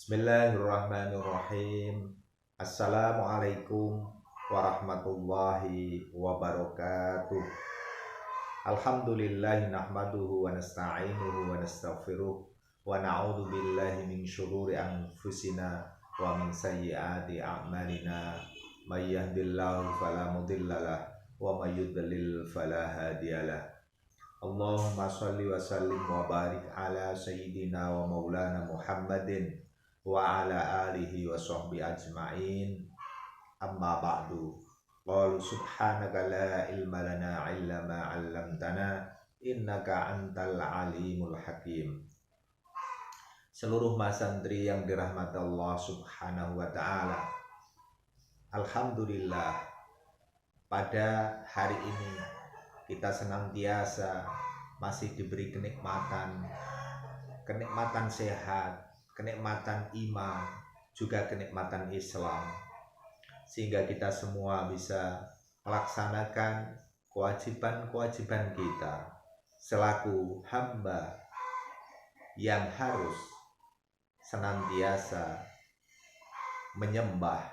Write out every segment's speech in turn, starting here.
Bismillahirrahmanirrahim. Assalamualaikum warahmatullahi wabarakatuh. Alhamdulillahi nahmaduhu wa nasta'inuhu wa nastaghfiruh wa na'udzu billahi min syururi anfusina wa min sayyiati a'malina. May yahdihillahu fala mudhillalah wa may yudlil fala hadiyalah. Allahumma shalli wa sallim wa barik ala sayyidina wa maulana Muhammadin wa ala alihi wa sahbihi ajma'in. Amma ba'du. Qalu subhanaka la ilma lana illa ma 'allamtana innaka antal alimul hakim. Seluruh masantri yang dirahmati Allah Subhanahu wa taala. Alhamdulillah, pada hari ini kita senantiasa masih diberi kenikmatan sehat, kenikmatan iman, juga kenikmatan Islam, sehingga kita semua bisa melaksanakan kewajiban-kewajiban kita selaku hamba yang harus senantiasa menyembah,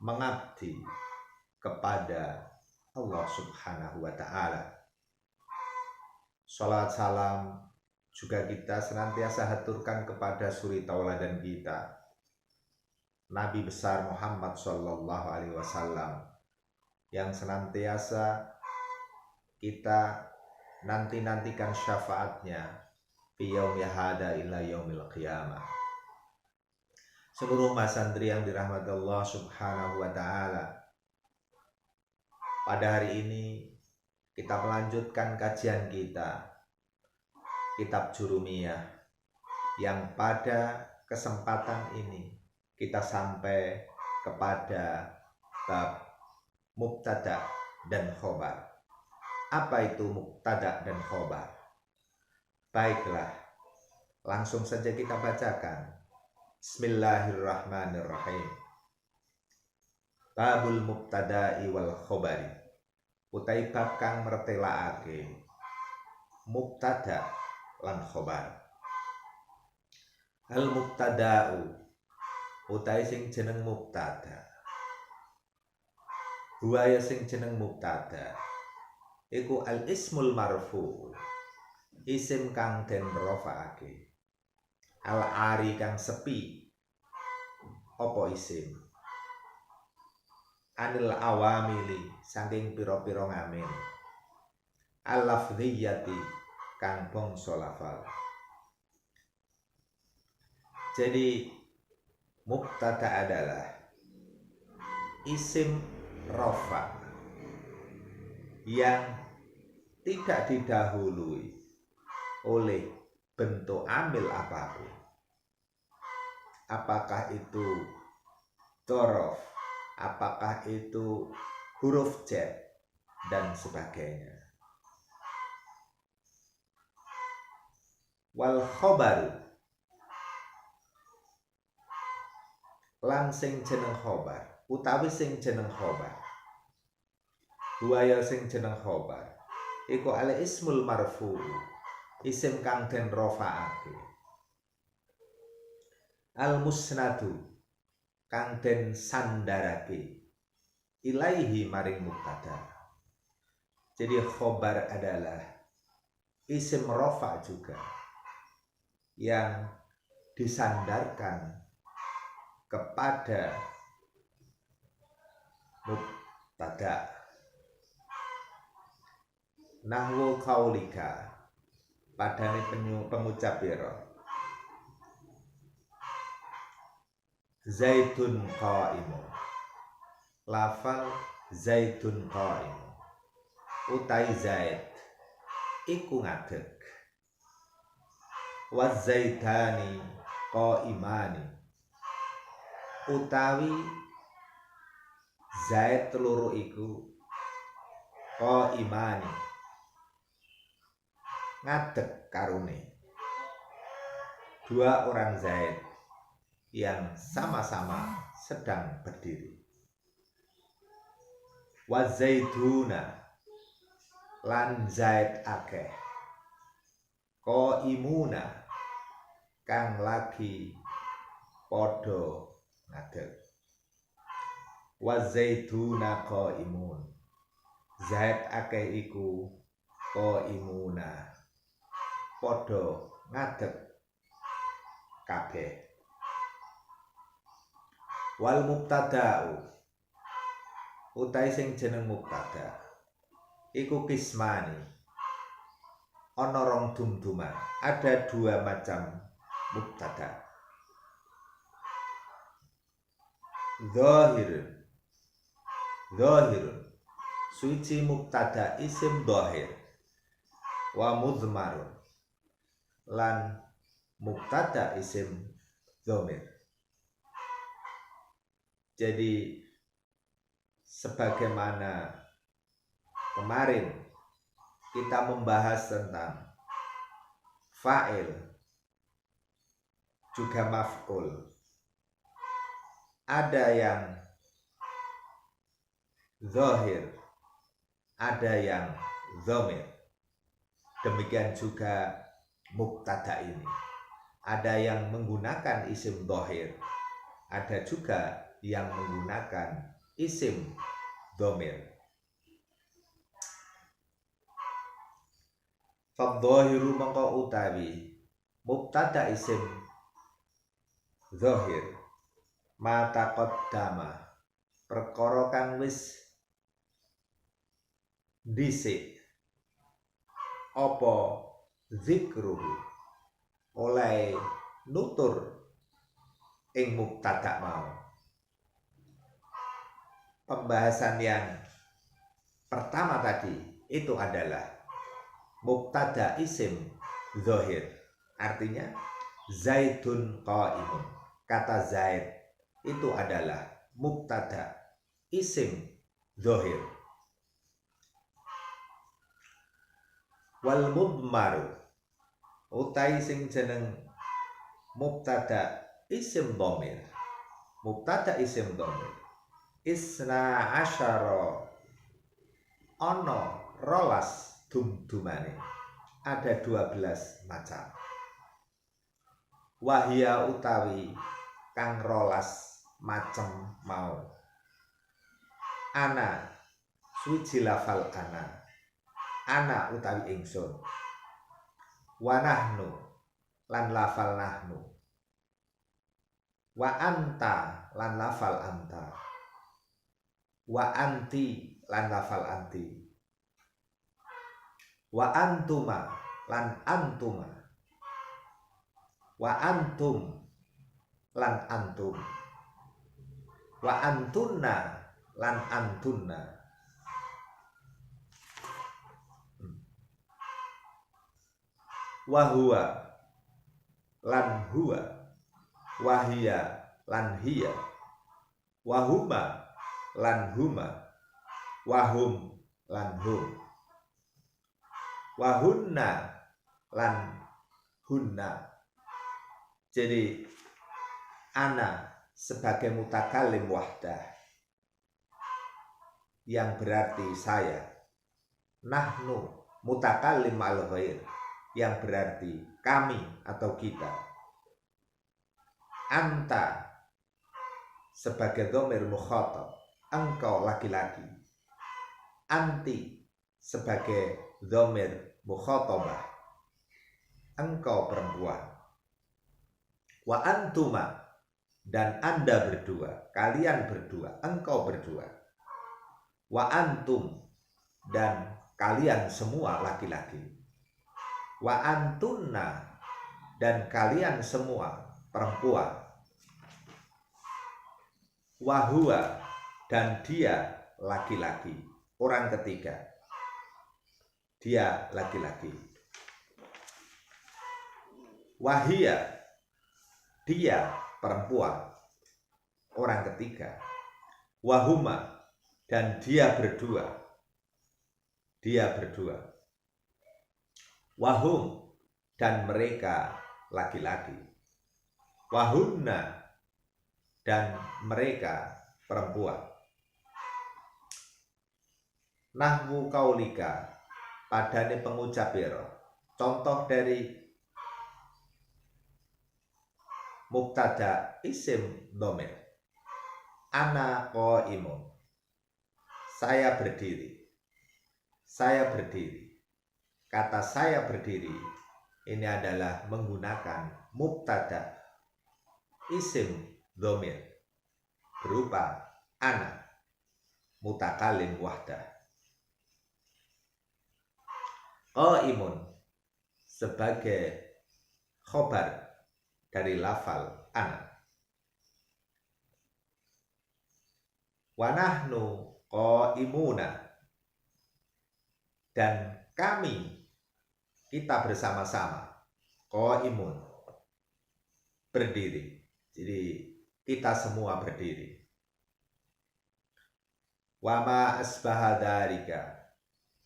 mengabdi kepada Allah Subhanahu wa ta'ala. Salat salam juga kita senantiasa haturkan kepada suri tauladan kita, Nabi besar Muhammad sallallahu alaihi wasallam, yang senantiasa kita nantikan syafaatnya fi yaumi hada ila yaumil qiyamah. Seluruh masantri yang dirahmati Allah Subhanahu wa ta'ala, pada hari ini kita melanjutkan kajian kita Kitab Jurumiyah, yang pada kesempatan ini kita sampai kepada bab mubtada dan khobar. Apa itu mubtada dan khobar? Baiklah, langsung saja kita bacakan. Bismillahirrahmanirrahim. Babul mubtada'i wal khobari. Utai bab kang mertelaake mubtada lan khobar. Al mubtada'u utai sing jeneng mubtada. Huwaya sing jeneng mubtada iku al ismul marfu, isim kang den rafa'ake. Al ari kang sepi apa isim. Anil awamili saking pira-pira ngamin. Al lafdhiyati kang bangsa lafal. Jadi mubtada adalah isim rafa yang tidak didahului oleh bentuk amil apapun. Apakah itu dzaraf, apakah itu huruf jar dan sebagainya. Wal khobaru lan sing jeneng khobar, utawi sing jeneng khobar, buaya sing jeneng khobar iku al ismul marfu, isim kang den rafa'ake. Al musnadu kang den sandarake ilaihi maring mubtada. Jadi khobar adalah isim rafa juga yang disandarkan kepada mubtada. Nahwu qaulika, padane pengucap pira. Zaitun qaimun, lafal zaitun qaimun, utai zaid iku ngadeg. Wazaitani qaimani, utawi zaid teluru iku qaimani ngadeg karune. Dua orang zaid yang sama-sama sedang berdiri. Wazaituna lan zaid akeh. Qaimuna kang lagi padha ngadeg. Wa zaituna qaimun, zait akeh iku qaimuna padha ngadeg kabeh. Wal mubtada'u utai sing jeneng mubtada iku kismani, ana rong dumduman, ada dua macam mubtada. Zahirun suci mubtada isim zahir, wa mudhmarun lan mubtada isim dhamir. Jadi sebagaimana kemarin kita membahas tentang fa'il juga maf'ul, ada yang zahir, ada yang dhamir. Demikian juga mubtada ini, ada yang menggunakan isim zahir, ada juga yang menggunakan isim dhamir. Fadzahiru mangko utawi mubtada isim zahir ma taqaddama perkara kang wis dhisik apa zikruhu oleh nutur ing mubtada mau. Pembahasan yang pertama tadi itu adalah mubtada isim zahir, artinya zaitun qaimun. Kata zaid itu adalah mubtada isim zahir. Wal mudmaru utai sing jeneng mubtada isim dhamir, mubtada isim dhamir isna asyara ana rolas dumdumane, ada 12 macam. Wahia utawi kang rolas macem mau, ana suci lafal ana utawi ingsun, wa nahnu lan lafal nahnu, wa anta lan lafal anta, wa anti lan lafal anti, wa antuma lan antuma, wa antum lan antum, wa antunna lan antunna, wa huwa lan huwa, wa hiya lan hiya, wa huma lan huma, wa hum lan hum, wa hunna lan hunna. Jadi ana sebagai mutakallim wahdah yang berarti saya, nahnu mutakallim al ghair yang berarti kami atau kita, anta sebagai dhamir mukhatab engkau laki-laki, anti sebagai dhamir mukhatabah engkau perempuan, wa antuma dan anda berdua, kalian berdua, engkau berdua, wa antum dan kalian semua laki-laki, wa antunna dan kalian semua perempuan, wa huwa dan dia laki-laki, orang ketiga, dia laki-laki, wa hiya dia perempuan, orang ketiga, wa huma dan dia berdua, wa hum dan mereka laki-laki, wa hunna dan mereka perempuan. Nahwu kaulika padane pengucap ira, contoh dari mubtada isim dhamir. Ana qaimun. Saya berdiri. Saya berdiri. Kata saya berdiri ini adalah menggunakan mubtada isim dhamir berupa ana mutakalim wahdah. Qaimun sebagai khobar dari lafal ana. Wa nahnu qaimuna, dan kami, kita bersama-sama, qaimun, berdiri. Jadi kita semua berdiri. Wa ma asbaha dzalika,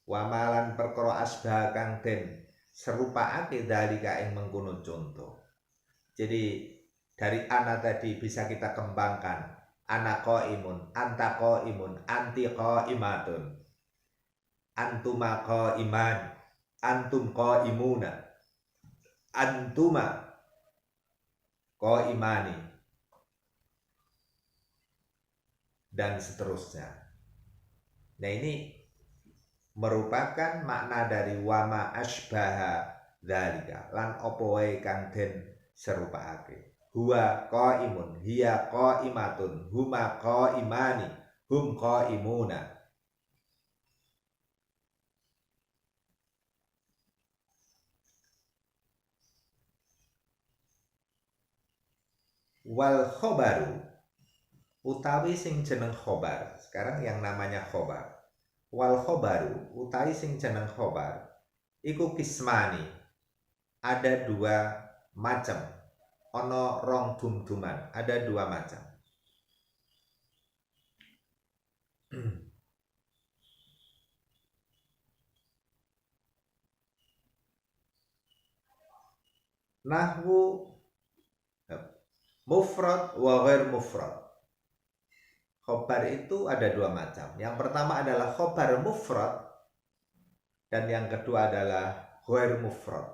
wa malan perkara asbah kang den serupaake dzalika ing mengkono contoh. Jadi dari ana tadi bisa kita kembangkan ana qaimun, anta qaimun, anti qaimatun, antuma qaiman, antum qaimuna, antuma qaimani, dan seterusnya. Nah, ini merupakan makna dari wama asbaha dzalika, lan opo wae kang den serupaake. Huwa qaimun, hiya qaimatun, huma qaimani, hum qaimuna. Wal khobaru, utawi sing jeneng khobar. Sekarang yang namanya khobar. Wal khobaru, utawi sing jeneng khobar, iku kismani, ada dua macam. Ono rong dum-duman, ada dua macam. Nahwu mufrad wa ghair mufrad. Khobar itu ada dua macam. Yang pertama adalah khobar mufrad, dan yang kedua adalah ghair mufrad.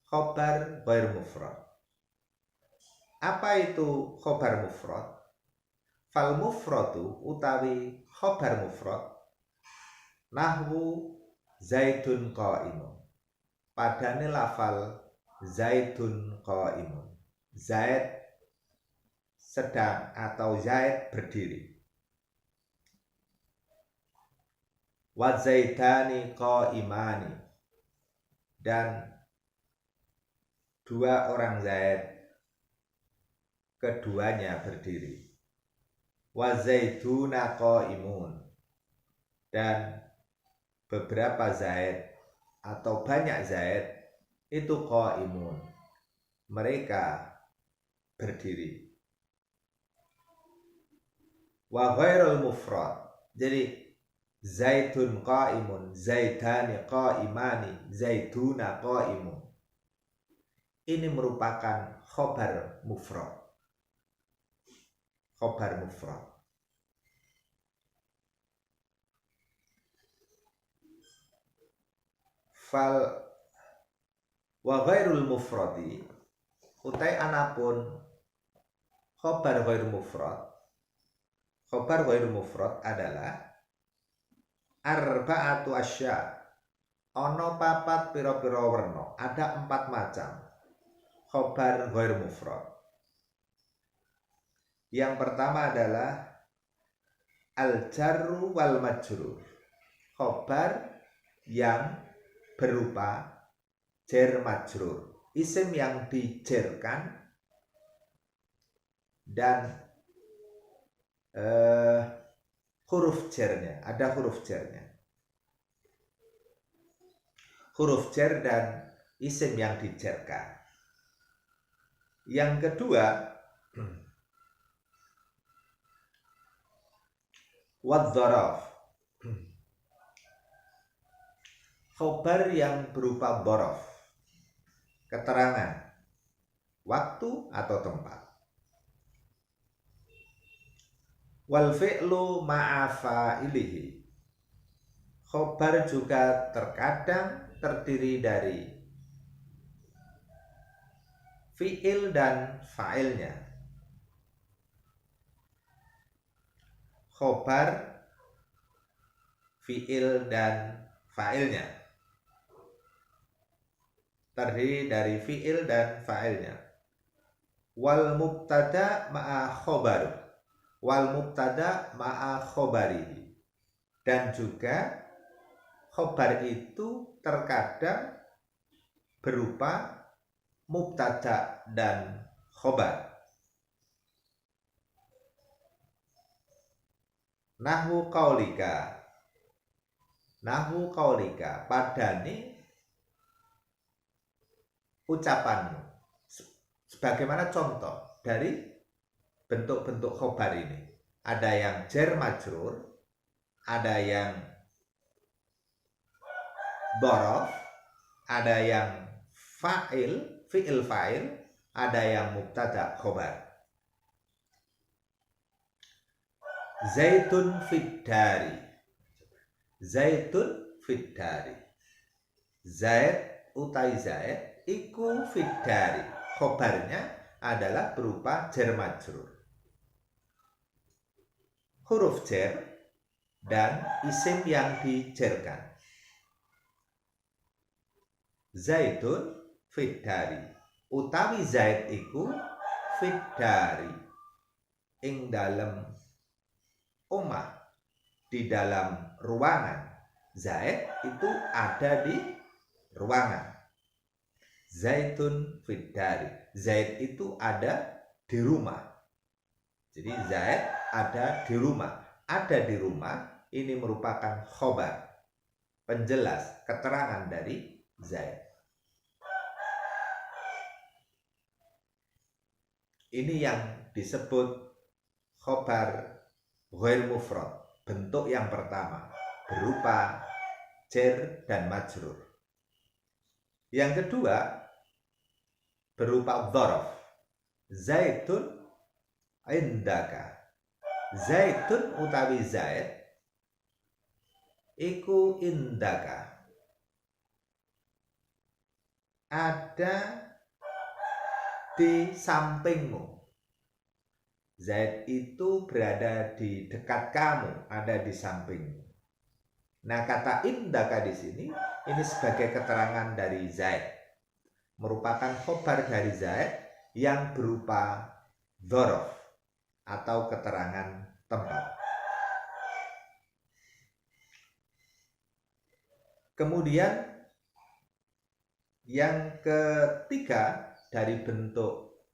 Khobar ghair mufrad. Apa itu khobar mufrad? Fal mufradu utawi khobar mufrad nahwu zaidun qaimun. Padane lafal zaidun qaimun. Zaid sedang atau Zaid berdiri. Wa zaidani qaimani, dan dua orang Zaid keduanya berdiri. Wa zaiduna qaimun, dan beberapa Zaid atau banyak Zaid itu qaimun, mereka berdiri. Wa ghairul mufrad, jadi zaidun qaimun, zaidani qaimani, zaiduna qaimun, ini merupakan khobar mufrad. Khobar mufrad. Fal wa ghairul mufradi, utai anapun khobar ghair mufrad. Khobar ghair mufrad adalah arba'atu asya, ono papat piro-piro werna, ada 4 macam khobar ghair mufrad. Yang pertama adalah al-jarru wal majrur, khobar yang berupa jar majrur, isim yang dijerkan dan huruf jarnya, ada huruf jarnya. Huruf jar dan isim yang dijarkan. Yang kedua, wadzaraf, khobar yang berupa dzaraf, keterangan, waktu atau tempat. Wal fi'lu ma'a fa'ilihi, khobar juga terkadang terdiri dari fiil dan fa'ilnya. Khobar, fiil dan fa'ilnya. Terdiri dari fiil dan fa'ilnya. Wal mubtada ma'a khobar. Wal mubtada ma'a khobarihi. Dan juga khobar itu terkadang berupa mubtada dan khobar. Nahwu qaulika. Nahwu qaulika, padane ucapanmu. Sebagaimana contoh dari bentuk-bentuk khobar ini. Ada yang jar majrur, ada yang dhorof, ada yang fa'il, fi'il fa'il, ada yang mubtada khobar. Zaitun fid dari. Zaitun fid dari. Zaid utai Zaid iku fid dari. Khobarnya adalah berupa jar majrur. Huruf jar dan isim yang dijarkan. Zaitun fid dari. Utawi Zaid iku fid dari. Ing dalem omah, di dalam ruangan. Zaid itu ada di ruangan. Zaitun fid dari. Zaid itu ada di rumah. Jadi Zaid ada di rumah. Ada di rumah ini merupakan khobar, penjelas, keterangan dari Zaid. Ini yang disebut khobar ghair mufrad, bentuk yang pertama berupa jar dan majrur. Yang kedua berupa dzaraf. Zaitun indaka. Zaitun utawi Zaid iku indaka, ada di sampingmu. Zaid itu berada di dekat kamu, ada di sampingmu. Nah, kata indaka di sini ini sebagai keterangan dari Zaid, merupakan khobar dari Zaid yang berupa dzaraf atau keterangan tempat. Kemudian yang ketiga dari bentuk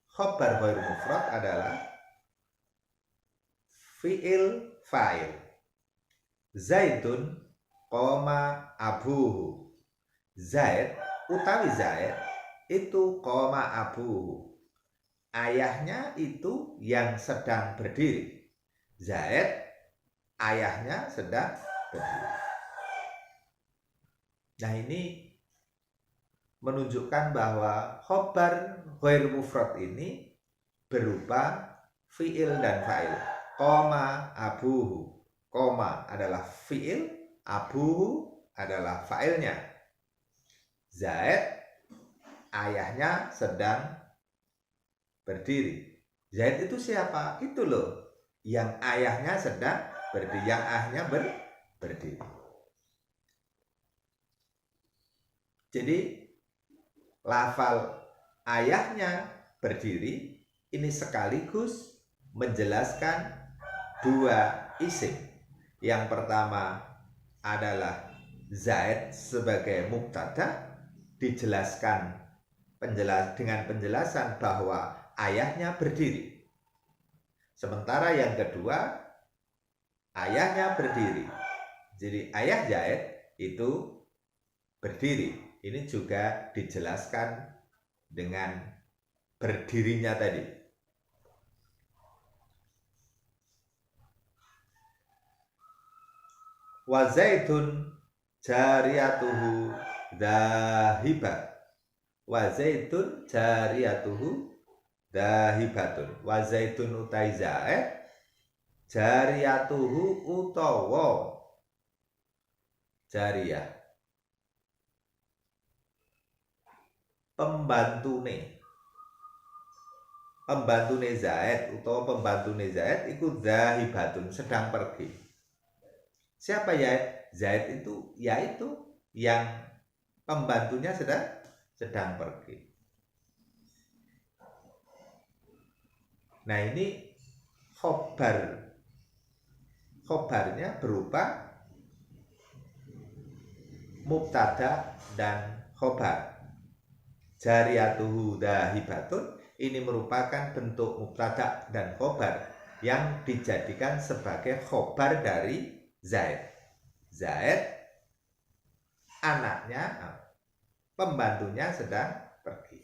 khobar ghair mufrad adalah fi'il fa'il. Zaidun qoma abuhu. Zaid utawi Zaid itu qoma abuhu. Ayahnya itu yang sedang berdiri. Zaid ayahnya sedang berdiri. Nah, ini menunjukkan bahwa khobar ghair mufrad ini berupa fi'il dan fa'il. Qoma abuhu. Qoma adalah fi'il, abuhu adalah fa'ilnya. Zaid ayahnya sedang berdiri. Zaid itu siapa? Itu loh, yang ayahnya sedang berdiri, yang ayahnya berdiri. Jadi lafal ayahnya berdiri ini sekaligus menjelaskan dua isim. Yang pertama adalah Zaid sebagai mubtada, dijelaskan dengan penjelasan bahwa ayahnya berdiri. Sementara yang kedua, ayahnya berdiri. Jadi ayah Zaid itu berdiri. Ini juga dijelaskan dengan berdirinya tadi. Wa zaitun jariyatuhu dhahibat. Wa zaitun jariyatuhu dhahibatun. Wa zaitun utai Zaid jariyatuhu utawa jariyah, pembantune. pembantune Zaid utawa pembantune Zaid iku zahibatun, sedang pergi. Siapa ya Zaid itu? Yaitu yang pembantunya sedang pergi. Nah, ini khobarnya berupa mubtada dan khobar. Jariyatuhu dahibatun ini merupakan bentuk mubtada dan khobar yang dijadikan sebagai khobar dari Zaid. Zaid anaknya, pembantunya sedang pergi.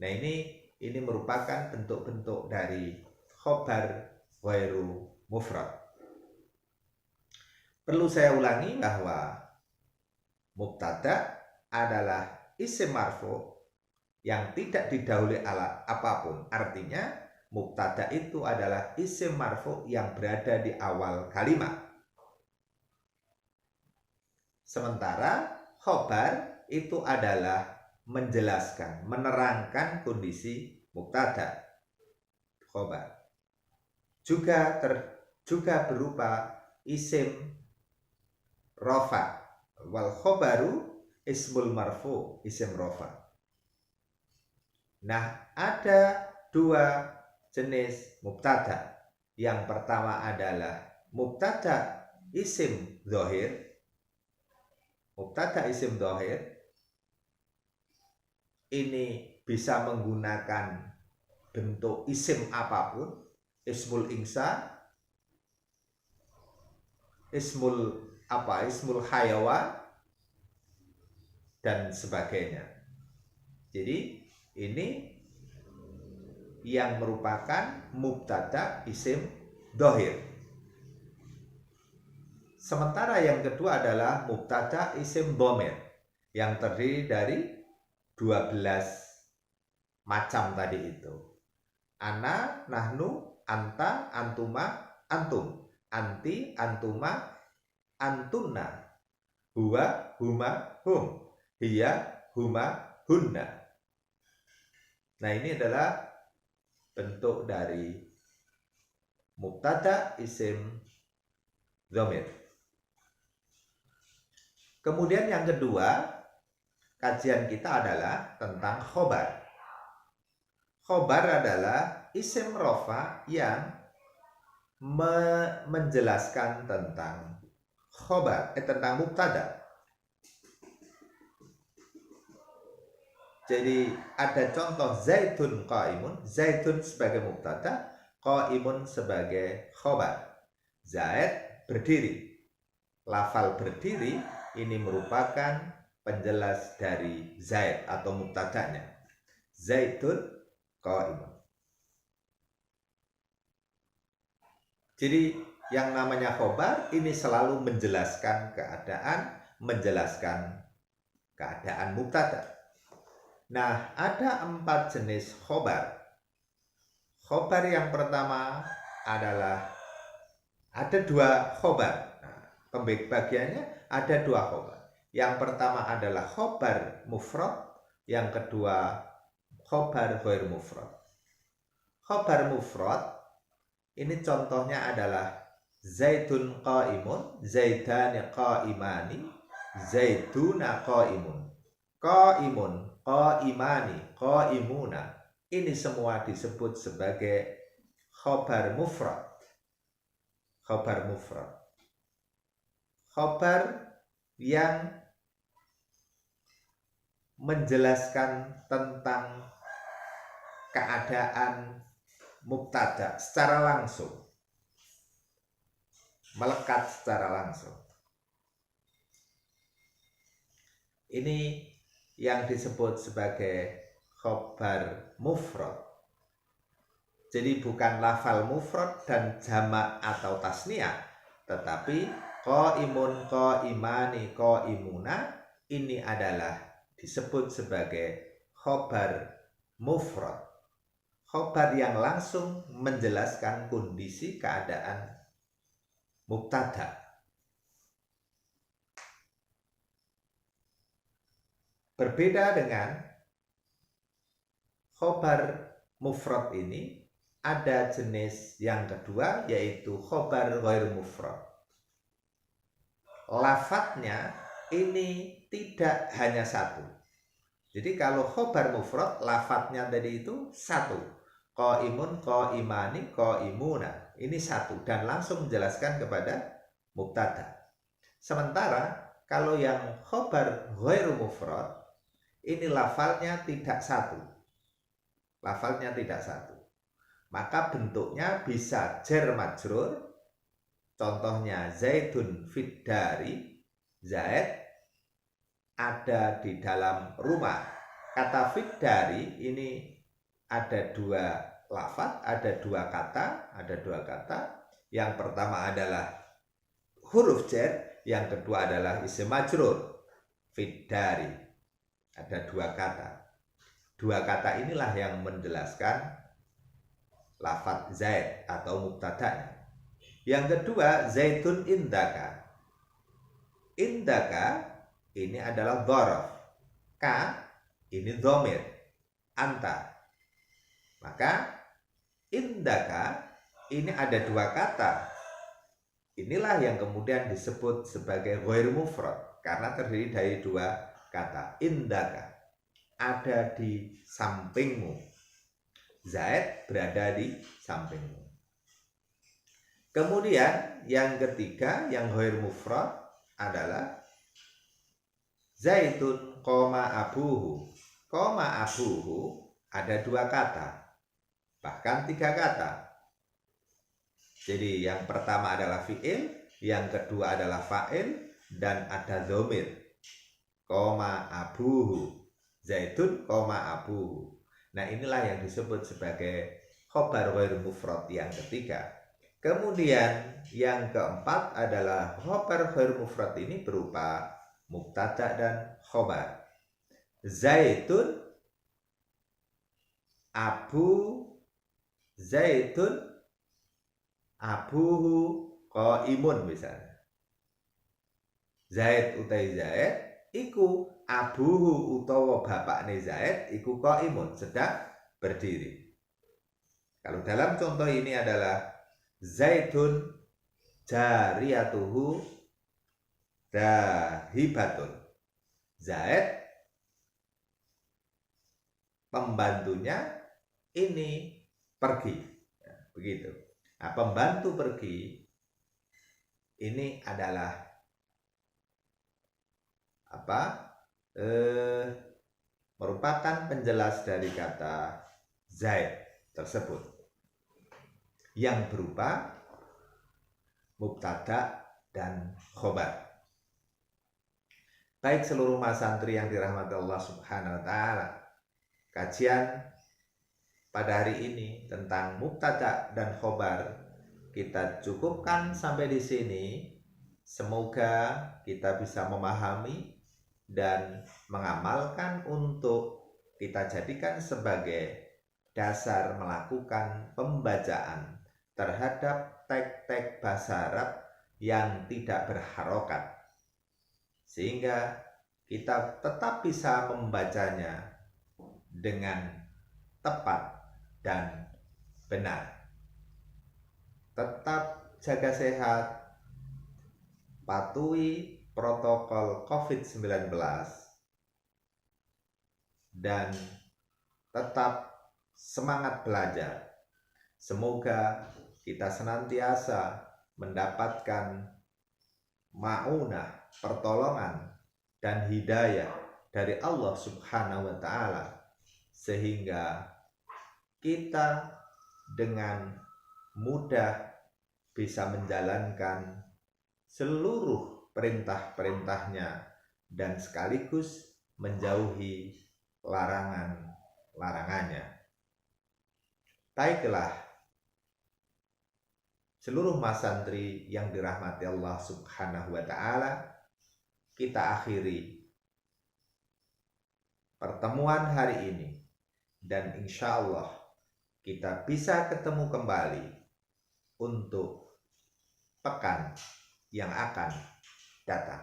Nah, ini merupakan bentuk-bentuk dari khobar ghairu mufrad. Perlu saya ulangi bahwa mubtada adalah isim marfu yang tidak didahului ala apapun. Artinya mubtada itu adalah isim marfu yang berada di awal kalimat. Sementara khobar itu adalah menjelaskan, menerangkan kondisi mubtada. Khobar juga berupa isim rofa. Wal khobaru ismul marfu, isim rofa. Nah, ada dua jenis mubtada. Yang pertama adalah mubtada isim dhohir. Mubtada isim dhohir ini bisa menggunakan bentuk isim apapun, ismul insa, ismul hayawan, dan sebagainya. Jadi ini yang merupakan mubtada isim dhohir. Sementara yang kedua adalah mubtada isim dhamir yang terdiri dari 12 macam tadi itu. Ana, nahnu, anta, antuma, antum, anti, antuma, antunna, huwa, huma, hum, hiya, huma, hunna. Nah, ini adalah bentuk dari mubtada isim dhamir. Kemudian yang kedua, kajian kita adalah tentang khobar. Khobar adalah isim rofa yang menjelaskan tentang khobar, tentang mubtada. Jadi ada contoh zaitun qaimun, zaitun sebagai mubtada, qaimun sebagai khobar. Zaid berdiri. Lafal berdiri ini merupakan penjelas dari Zaid atau mubtadanya. Zaitun qaimun. Jadi yang namanya khobar ini selalu menjelaskan keadaan mubtada. Nah, ada 4 jenis khobar. Khobar yang pertama adalah ada 2 khobar. Nah, pembagiannya ada 2 khobar. Yang pertama adalah khobar mufrad, yang kedua khobar ghair mufrad. Khobar mufrad ini contohnya adalah zaitun qaimun, zaidani qaimani, zaituna qaimun. Qaimun, qaimani, qaimuna. Ini semua disebut sebagai khobar mufrad. Khobar mufrad. Khobar yang menjelaskan tentang keadaan mubtada secara langsung, melekat secara langsung. Ini yang disebut sebagai khobar mufrad. Jadi bukan lafal mufrad dan jamak atau tasniah, tetapi qaimun, qaimani, qaimuna ini adalah disebut sebagai khobar mufrad. Khobar yang langsung menjelaskan kondisi keadaan mubtada. Berbeda dengan khobar mufrad ini ada jenis yang kedua, yaitu khobar ghair mufrad. Lafadznya ini tidak hanya satu. Jadi kalau khobar mufrad, lafadznya tadi itu satu. Qaimun, qaimani, qaimuna. Ini satu dan langsung menjelaskan kepada mubtada. Sementara kalau yang khobar ghair mufrad, ini lafalnya tidak satu. Lafalnya tidak satu. Maka bentuknya bisa jar majrur. Contohnya Zaidun fid dari, Zaid ada di dalam rumah. Kata fid dari ini ada dua lafaz, ada dua kata. Yang pertama adalah huruf jar, yang kedua adalah isim majrur. Fid dari ada dua kata. Dua kata inilah yang menjelaskan lafaz Zaid atau mubtada'nya. Yang kedua, Zaitun indaka. Indaka ini adalah dhorof. Ka ini dhamir. Anta. Maka indaka ini ada dua kata. Inilah yang kemudian disebut sebagai ghair mufrad karena terdiri dari dua kata. Indaka ada di sampingmu. Zaid berada di sampingmu. Kemudian yang ketiga, yang ghair mufrad adalah Zaitun koma abuhu. Koma abuhu ada dua kata, bahkan tiga kata. Jadi yang pertama adalah fi'il, yang kedua adalah fa'il, dan ada dhamir. Koma abuhu. Zaitun koma abuhu. Nah inilah yang disebut sebagai khobar ghair mufrad yang ketiga. Kemudian yang keempat adalah khobar ghair mufrad ini berupa mubtada dan khobar. Zaitun Zaitun abuhu qaimun misalnya. Zaid utai Zaid iku abuhu utawa bapakne Zaid iku qaimun, sedang berdiri. Kalau dalam contoh ini adalah Zaitun jariyatuhu dahibatun. Zaid pembantunya ini pergi. Ya, begitu. Nah, pembantu pergi ini adalah merupakan penjelas dari kata Zaid tersebut yang berupa mubtada dan khobar. Baik seluruh mas santri yang dirahmati Allah Subhanahu wa taala, kajian pada hari ini tentang mubtada dan khobar kita cukupkan sampai di sini. Semoga kita bisa memahami dan mengamalkan untuk kita jadikan sebagai dasar melakukan pembacaan terhadap teks-teks bahasa Arab yang tidak berharokat, sehingga kita tetap bisa membacanya dengan tepat dan benar. Tetap jaga sehat, patuhi protokol COVID-19, dan tetap semangat belajar. Semoga kita senantiasa mendapatkan ma'unah, pertolongan dan hidayah dari Allah Subhanahu wa taala, sehingga kita dengan mudah bisa menjalankan seluruh perintah-perintahnya dan sekaligus menjauhi larangan-larangannya. Baiklah seluruh mas santri yang dirahmati Allah Subhanahu wa taala, kita akhiri pertemuan hari ini dan insya Allah kita bisa ketemu kembali untuk pekan yang akan datang.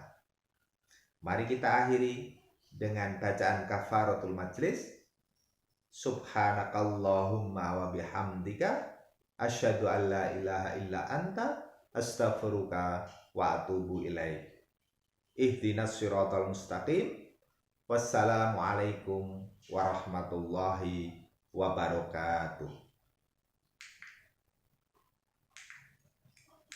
Mari kita akhiri dengan bacaan kafaratul majlis. Subhanakallahumma wa bihamdika asyhadu an la ilaha illa anta astaghfiruka wa atubu ilaik. Ihdinas siratal mustaqim. Wassalamualaikum warahmatullahi wabarakatuh.